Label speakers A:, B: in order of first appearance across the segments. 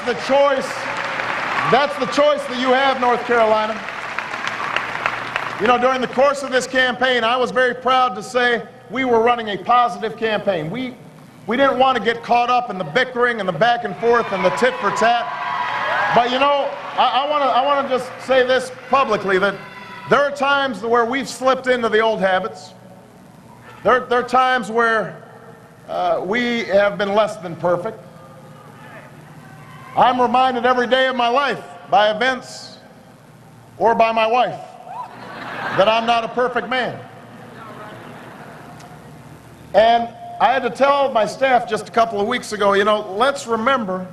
A: the choice. That's the choice that you have, North Carolina. You know, during the course of this campaign, I was very proud to say we were running a positive campaign. We didn't want to get caught up in the bickering and the back and forth and the tit for tat. But you know, I want to just say this publicly, that there are times where we've slipped into the old habits. There are times where we have been less than perfect. I'm reminded every day of my life by events or by my wife that I'm not a perfect man. And I had to tell my staff just a couple of weeks ago, you know, let's remember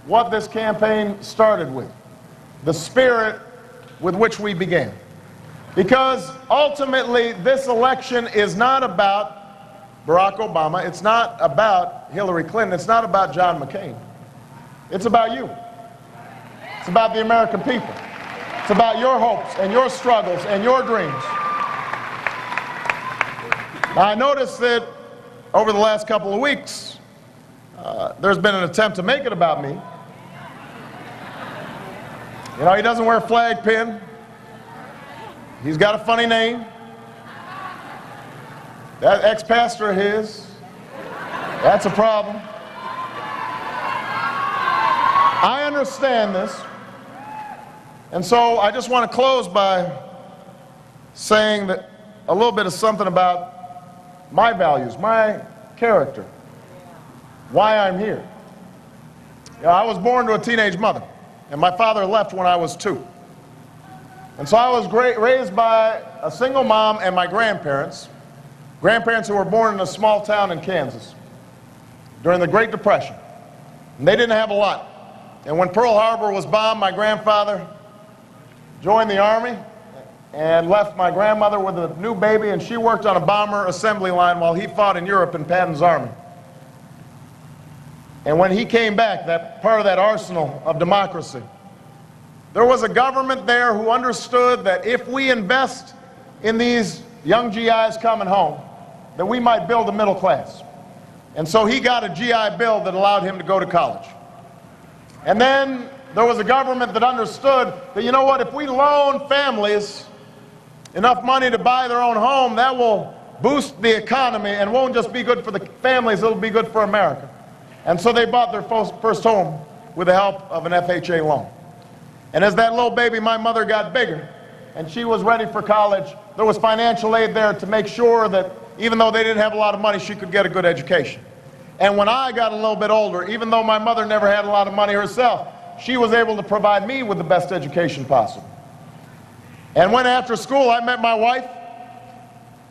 A: what this campaign started with, the spirit with which we began. Because ultimately, this election is not about Barack Obama, it's not about Hillary Clinton, it's not about John McCain. It's about you. It's about the American people. It's about your hopes and your struggles and your dreams. Now, I noticed that over the last couple of weeks, there's been an attempt to make it about me. You know, he doesn't wear a flag pin. He's got a funny name. That ex-pastor of his, that's a problem. I understand this. And so I just want to close by saying that a little bit of something about my values, my character, why I'm here. You know, I was born to a teenage mother, and my father left when I was 2. And so I was raised by a single mom and my grandparents who were born in a small town in Kansas during the Great Depression. And they didn't have a lot. And when Pearl Harbor was bombed, my grandfather joined the Army and left my grandmother with a new baby, and she worked on a bomber assembly line while he fought in Europe in Patton's army. And when he came back, that part of that arsenal of democracy, there was a government there who understood that if we invest in these young GIs coming home, that we might build a middle class. And so he got a GI Bill that allowed him to go to college. And then there was a government that understood that, you know what, if we loan families enough money to buy their own home, that will boost the economy and won't just be good for the families, it'll be good for America. And so they bought their first home with the help of an FHA loan. And as that little baby, my mother got bigger and she was ready for college, there was financial aid there to make sure that even though they didn't have a lot of money, she could get a good education. And when I got a little bit older, even though my mother never had a lot of money herself, she was able to provide me with the best education possible. And when after school I met my wife,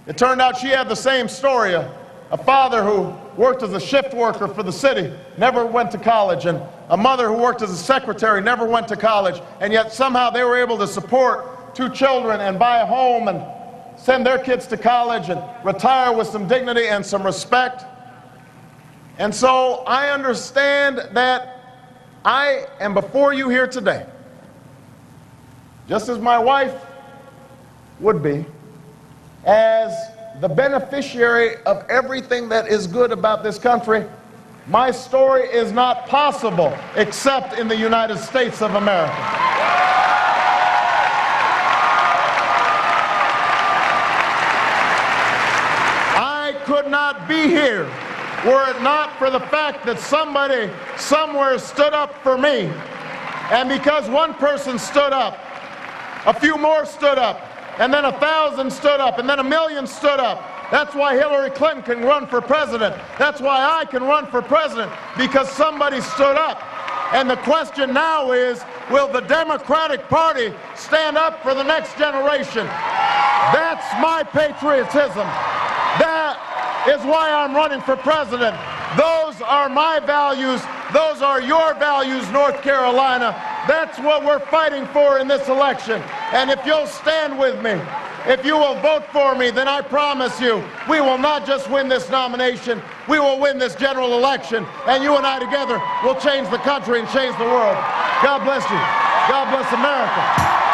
A: it turned out she had the same story. A father who worked as a shift worker for the city, never went to college, and a mother who worked as a secretary, never went to college, and yet somehow they were able to support 2 children and buy a home and send their kids to college and retire with some dignity and some respect. And so I understand that I am before you here today, just as my wife would be, as the beneficiary of everything that is good about this country. My story is not possible except in the United States of America. I could not be here were it not for the fact that somebody somewhere stood up for me. And because one person stood up, a few more stood up, and then 1,000 stood up, and then 1,000,000 stood up. That's why Hillary Clinton can run for president. That's why I can run for president, because somebody stood up. And the question now is, will the Democratic Party stand up for the next generation? That's my patriotism. That is why I'm running for president. Those are my values. Those are your values, North Carolina. That's what we're fighting for in this election. And if you'll stand with me, if you will vote for me, then I promise you, we will not just win this nomination, we will win this general election. And you and I together will change the country and change the world. God bless you. God bless America.